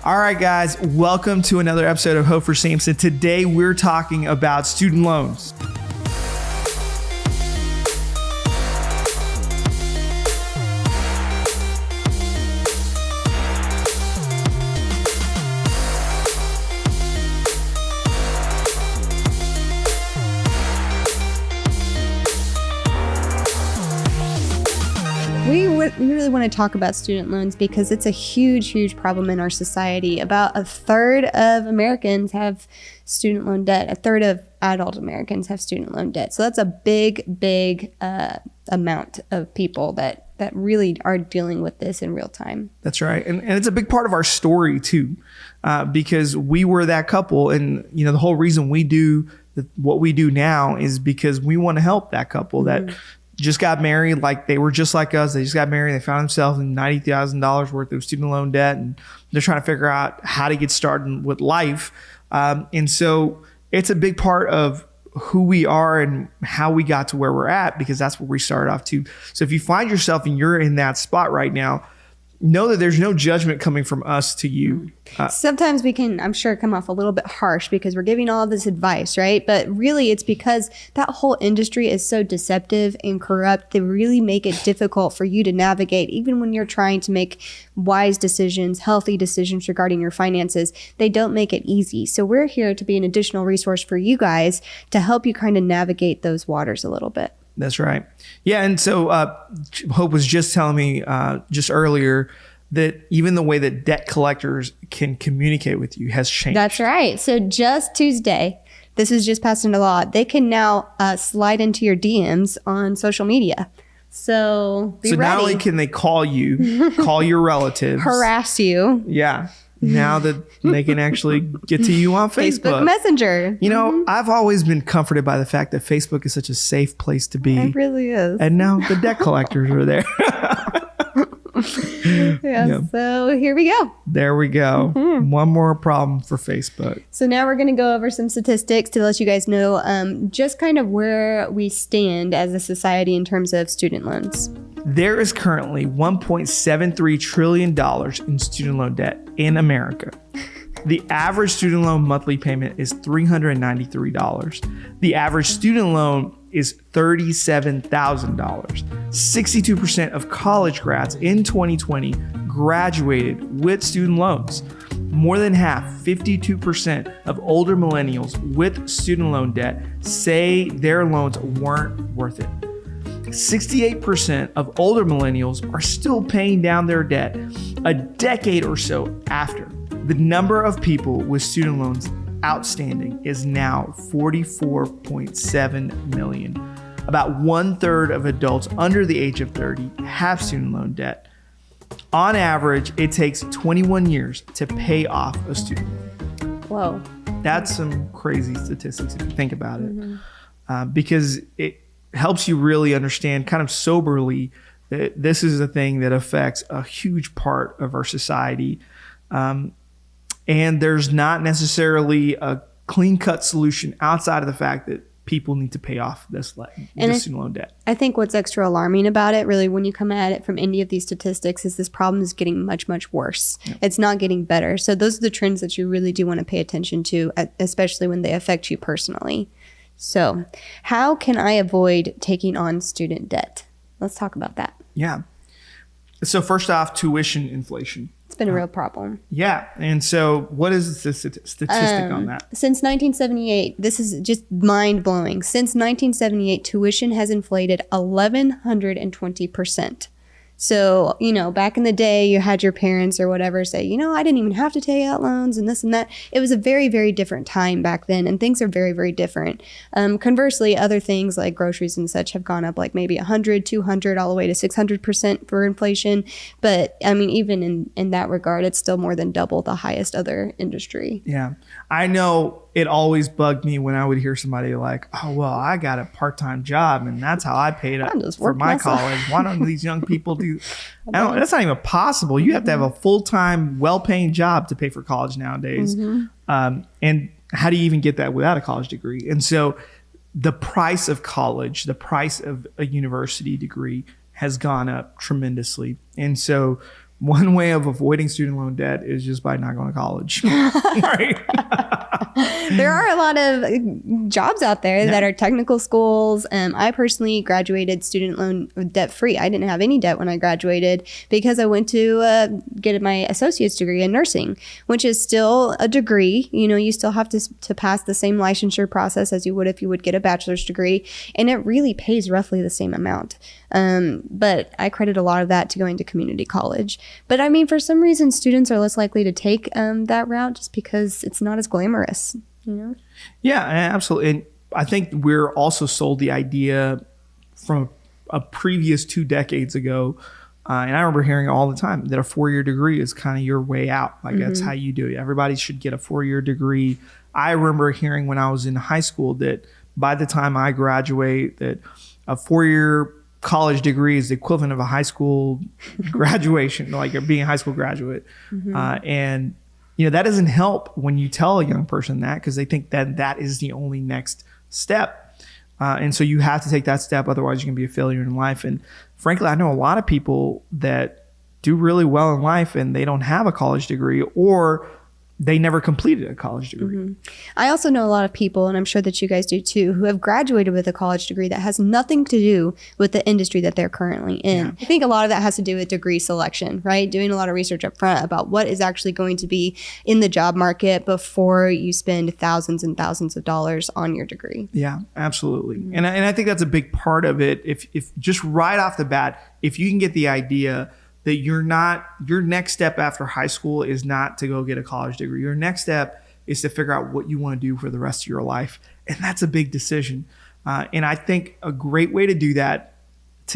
All right, guys, welcome to another episode of Hope for Samson. Today, we're talking about student loans. We really want to talk about student loans because it's a huge problem in our society. About a third of Americans have student loan debt. A third of adult Americans have student loan debt. So that's a big amount of people that really are dealing with this in real time. That's right. And it's a big part of our story too, because we were that couple. And, you know, the whole reason we do what we do now is because we want to help that couple that just got married. Like they were just like us. They just got married. They found themselves in $90,000 worth of student loan debt, and they're trying to figure out how to get started with life. And so it's a big part of who we are and how we got to where we're at, because that's where we started off too. So if you find yourself and you're in that spot right now, know that there's no judgment coming from us to you. Sometimes we can, I'm sure, come off a little bit harsh because we're giving all of this advice, right? But really it's because that whole industry is so deceptive and corrupt. They really make it difficult for you to navigate, even when you're trying to make wise decisions, healthy decisions regarding your finances. They don't make it easy. So we're here to be an additional resource for you guys to help you kind of navigate those waters a little bit. That's right. Yeah. And so Hope was just telling me just earlier that even the way that debt collectors can communicate with you has changed. That's right. So just Tuesday, this was just passed into law. They can now slide into your DMs on social media. So be ready. Not only can they call you, call your relatives, harass you. Yeah. Now that they can actually get to you on Facebook. Messenger. You know, I've always been comforted by the fact that Facebook is such a safe place to be. It really is. And now the debt collectors are there. Yeah. So here we go. There we go. One more problem for Facebook. So now we're going to go over some statistics to let you guys know just kind of where we stand as a society in terms of student loans. There is currently $1.73 trillion in student loan debt in America. The average student loan monthly payment is $393. The average student loan is $37,000. 62% of college grads in 2020 graduated with student loans. More than half, 52% of older millennials with student loan debt say their loans weren't worth it. 68% of older millennials are still paying down their debt a decade or so after. The number of people with student loans outstanding is now 44.7 million. About 1/3 of adults under the age of 30 have student loan debt. On average, it takes 21 years to pay off a student loan. Whoa. That's some crazy statistics if you think about it. Because it helps you really understand kind of soberly that this is a thing that affects a huge part of our society. And there's not necessarily a clean-cut solution outside of the fact that people need to pay off this student loan debt. I think what's extra alarming about it, really, when you come at it from any of these statistics, is this problem is getting much worse. Yeah. It's not getting better. So those are the trends that you really do want to pay attention to, especially when they affect you personally. So how can I avoid taking on student debt? Let's talk about that. Yeah. So first off, tuition inflation. It's been a real problem. Yeah. And so what is the statistic on that? Since 1978, this is just mind blowing. Since 1978, tuition has inflated 1,120%. So, you know, back in the day, you had your parents or whatever say, you know, I didn't even have to take out loans and this and that. It was a very different time back then, and things are very different. Conversely, other things like groceries and such have gone up like maybe 100, 200, all the way to 600% for inflation. But I mean, even in that regard, it's still more than double the highest other industry. Yeah. I know it always bugged me when I would hear somebody like, oh, well, I got a part-time job and that's how I paid up for my college. Why don't these young people do? That's not even possible. You have to have a full-time, well-paying job to pay for college nowadays. And how do you even get that without a college degree? And so the price of college, the price of a university degree has gone up tremendously. And so one way of avoiding student loan debt is just by not going to college. Right? There are a lot of jobs out there that are technical schools. I personally graduated student loan debt free. I didn't have any debt when I graduated because I went to get my associate's degree in nursing, which is still a degree. You know, you still have to pass the same licensure process as you would if you would get a bachelor's degree, and it really pays roughly the same amount. But I credit a lot of that to going to community college. But I mean, for some reason, students are less likely to take that route just because it's not as glamorous, you know? Yeah, absolutely. And I think we're also sold the idea from a previous 2 decades ago. And I remember hearing all the time that a 4-year degree is kind of your way out. Like that's how you do it. Everybody should get a 4-year degree. I remember hearing when I was in high school that by the time I graduate, that a 4-year college degree is the equivalent of a high school graduation, like being a high school graduate. And, you know, that doesn't help when you tell a young person that, because they think that that is the only next step. And so you have to take that step. Otherwise, you can be a failure in life. And frankly, I know a lot of people that do really well in life and they don't have a college degree, or they never completed a college degree. I also know a lot of people, and I'm sure that you guys do too, who have graduated with a college degree that has nothing to do with the industry that they're currently in. I think a lot of that has to do with degree selection, right? Doing a lot of research up front about what is actually going to be in the job market before you spend thousands and thousands of dollars on your degree. Yeah, absolutely. And I think that's a big part of it. If just right off the bat, if you can get the idea that your next step after high school is not to go get a college degree. Your next step is to figure out what you want to do for the rest of your life. And that's a big decision. And I think a great way to do that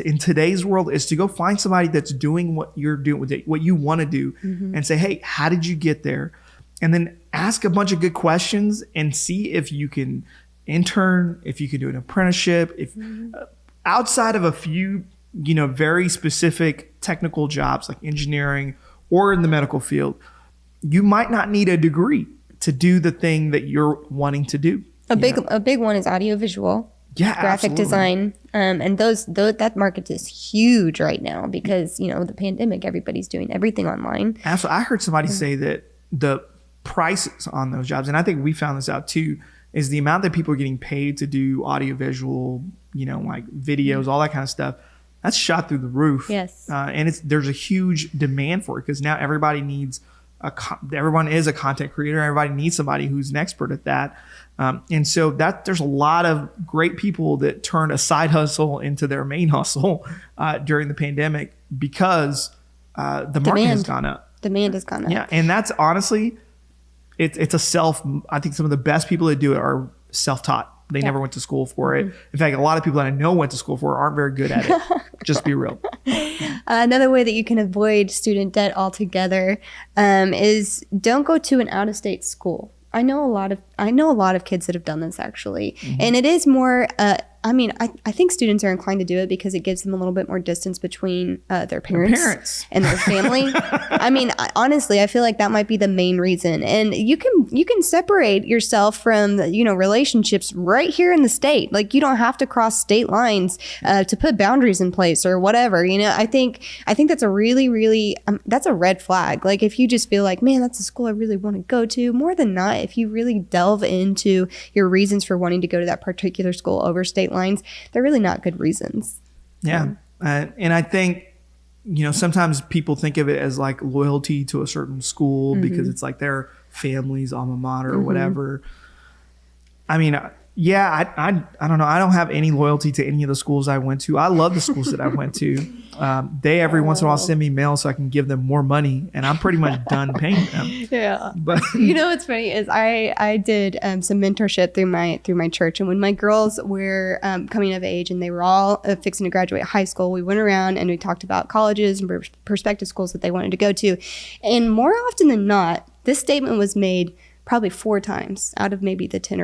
in today's world is to go find somebody that's doing what you're doing, with it, what you want to do, and say, hey, how did you get there? And then ask a bunch of good questions and see if you can intern, if you can do an apprenticeship, if outside of a few, you know, very specific technical jobs like engineering or in the medical field, you might not need a degree to do the thing that you're wanting to do. A big one is audiovisual, graphic absolutely. design, and that market is huge right now because, you know, the pandemic, everybody's doing everything online. Absolutely. I heard somebody say that the prices on those jobs, and I think we found this out too, is the amount that people are getting paid to do audiovisual, you know, like videos, all that kind of stuff. That's shot through the roof. Yes. And there's a huge demand for it because now everybody needs everyone is a content creator. Everybody needs somebody who's an expert at that. And so there's a lot of great people that turned a side hustle into their main hustle during the pandemic because the market has gone up. Demand has gone up. Yeah. And that's honestly, it's I think some of the best people that do it are self-taught. They never went to school for it. In fact, a lot of people that I know went to school for it aren't very good at it. Just be real. Another way that you can avoid student debt altogether is don't go to an out-of-state school. I know a lot of kids that have done this actually, and it is more. I think students are inclined to do it because it gives them a little bit more distance between their parents and their family. Honestly, I feel like that might be the main reason. And you can separate yourself from relationships right here in the state. Like you don't have to cross state lines to put boundaries in place or whatever. I think that's a really that's a red flag. Like if you just feel like, man, that's a school I really want to go to. More than not, if you really delve into your reasons for wanting to go to that particular school over state lines, they're really not good reasons. Yeah. And I think, sometimes people think of it as like loyalty to a certain school because it's like their family's alma mater or whatever. I mean, I don't know. I don't have any loyalty to any of the schools I went to. I love the schools that I went to. They every once in a while send me mail so I can give them more money, and I'm pretty much done paying them. Yeah. But what's funny is I did some mentorship through my church, and when my girls were coming of age and they were all fixing to graduate high school, we went around and we talked about colleges and prospective schools that they wanted to go to, and more often than not, this statement was made probably 4 times out of maybe the 10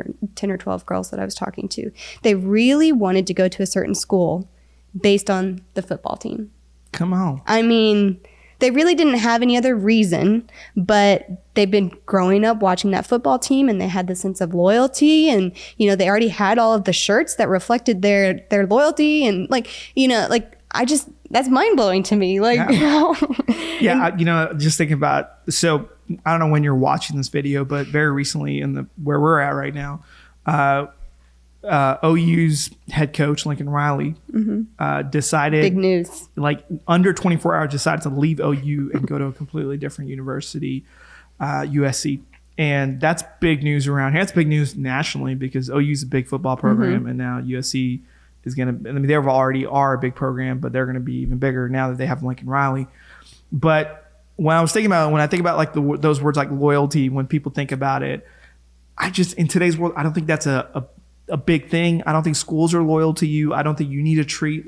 or 12 girls that I was talking to. They really wanted to go to a certain school based on the football team. Come on. I mean, they really didn't have any other reason, but they've been growing up watching that football team and they had the sense of loyalty, and, they already had all of the shirts that reflected their loyalty, and that's mind blowing to me. Like, yeah, just thinking about, so I don't know when you're watching this video, but very recently where we're at right now, OU's head coach, Lincoln Riley, decided, big news, like under 24 hours, decided to leave OU and go to a completely different university, USC. And that's big news around here. It's big news nationally because OU's a big football program, and now USC is going to, I mean, they already are a big program, but they're going to be even bigger now that they have Lincoln Riley. But when I think about like those words like loyalty, when people think about it, in today's world, I don't think that's a big thing. I don't think schools are loyal to you. I don't think you need to treat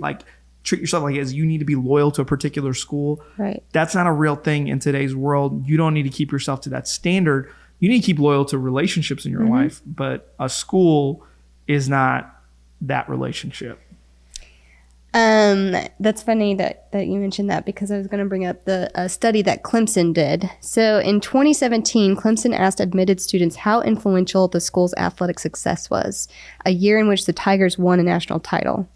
yourself like as you need to be loyal to a particular school. Right. That's not a real thing in today's world. You don't need to keep yourself to that standard. You need to keep loyal to relationships in your life, but a school is not that relationship. That's funny that you mentioned that, because I was going to bring up the study that Clemson did. So in 2017, Clemson asked admitted students how influential the school's athletic success was, a year in which the Tigers won a national title.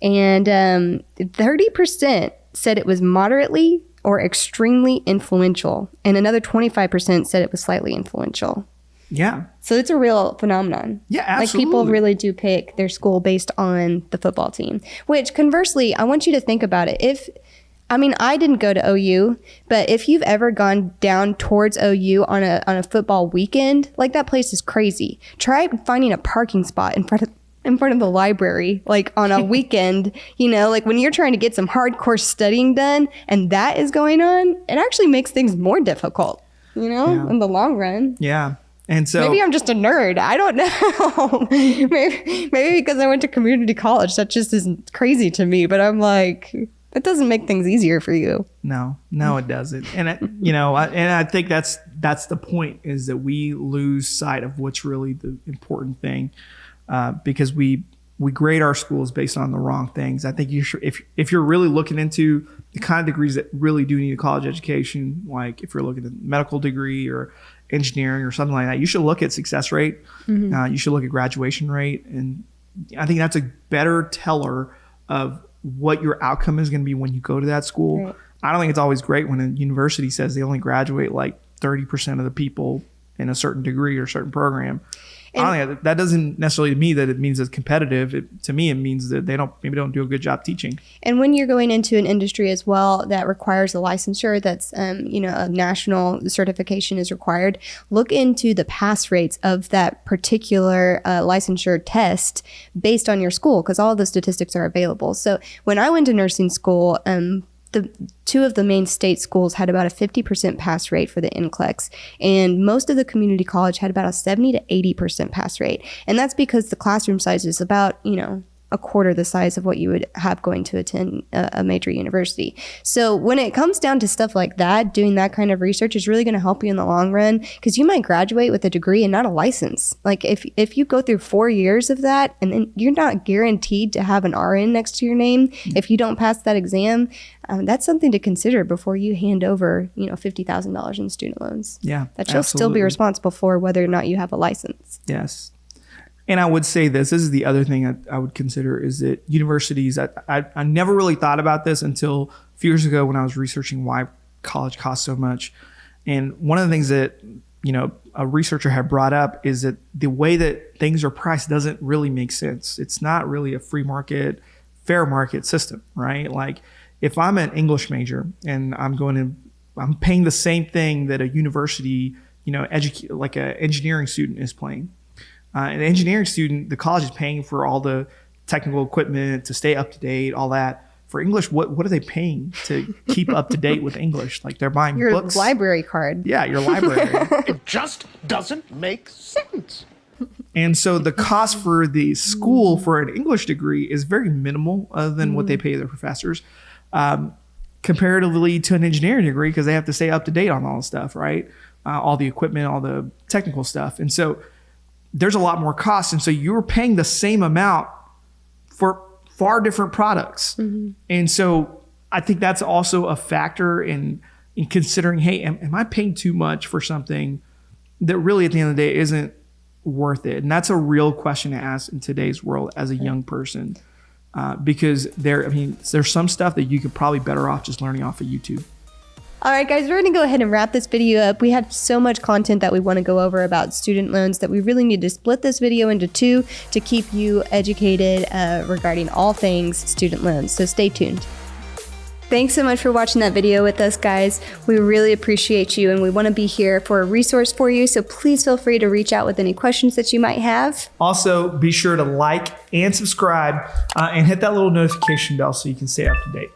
And 30% said it was moderately or extremely influential, and another 25% said it was slightly influential. Yeah. So it's a real phenomenon. Yeah, absolutely. Like, people really do pick their school based on the football team, which conversely, I want you to think about it. I didn't go to OU, but if you've ever gone down towards OU on a football weekend, like, that place is crazy. Try finding a parking spot in front of the library, like on a weekend, like when you're trying to get some hardcore studying done and that is going on, it actually makes things more difficult, in the long run. Yeah. And so maybe I'm just a nerd. I don't know. maybe because I went to community college, that just isn't crazy to me. But I'm like, that doesn't make things easier for you. No, it doesn't. And I think that's the point, is that we lose sight of what's really the important thing, because we grade our schools based on the wrong things. I think you should, if you're really looking into the kind of degrees that really do need a college education, like if you're looking at a medical degree or engineering or something like that, you should look at success rate. You should look at graduation rate. And I think that's a better teller of what your outcome is going to be when you go to that school. Right. I don't think it's always great when a university says they only graduate like 30% of the people in a certain degree or certain program. That doesn't necessarily mean that it means it's competitive. To me, it means that they maybe don't do a good job teaching. And when you're going into an industry as well that requires a licensure, that's a national certification is required, look into the pass rates of that particular licensure test based on your school, because all of the statistics are available. So when I went to nursing school, the two of the main state schools had about a 50% pass rate for the NCLEX, and most of the community college had about a 70 to 80% pass rate. And that's because the classroom size is about, a quarter the size of what you would have going to attend a major university. So when it comes down to stuff like that, doing that kind of research is really going to help you in the long run, because you might graduate with a degree and not a license. Like, if you go through 4 years of that, and then you're not guaranteed to have an RN next to your name if you don't pass that exam, that's something to consider before you hand over, $50,000 in student loans. Yeah, that you'll still be responsible for whether or not you have a license. Yes. And I would say this is the other thing I would consider, is that universities, I never really thought about this until a few years ago when I was researching why college costs so much. And one of the things that, a researcher had brought up is that the way that things are priced doesn't really make sense. It's not really a free market, fair market system, right? Like, if I'm an English major and I'm paying the same thing that a university, like an engineering student is paying. An engineering student, the college is paying for all the technical equipment to stay up to date, all that. For English, what are they paying to keep up to date with English? Like, they're buying your books. Library card. Yeah, your library. It just doesn't make sense. And so the cost for the school for an English degree is very minimal, other than what they pay their professors, comparatively to an engineering degree, because they have to stay up to date on all the stuff, right? All the equipment, all the technical stuff. And so there's a lot more cost. And so you're paying the same amount for far different products. And so I think that's also a factor in considering, hey, am I paying too much for something that really at the end of the day isn't worth it? And that's a real question to ask in today's world as a young person. because there's some stuff that you could probably better off just learning off of YouTube. All right, guys, we're going to go ahead and wrap this video up. We have so much content that we want to go over about student loans that we really need to split this video into two to keep you educated regarding all things student loans. So stay tuned. Thanks so much for watching that video with us, guys. We really appreciate you, and we want to be here for a resource for you. So please feel free to reach out with any questions that you might have. Also, be sure to like and subscribe and hit that little notification bell so you can stay up to date.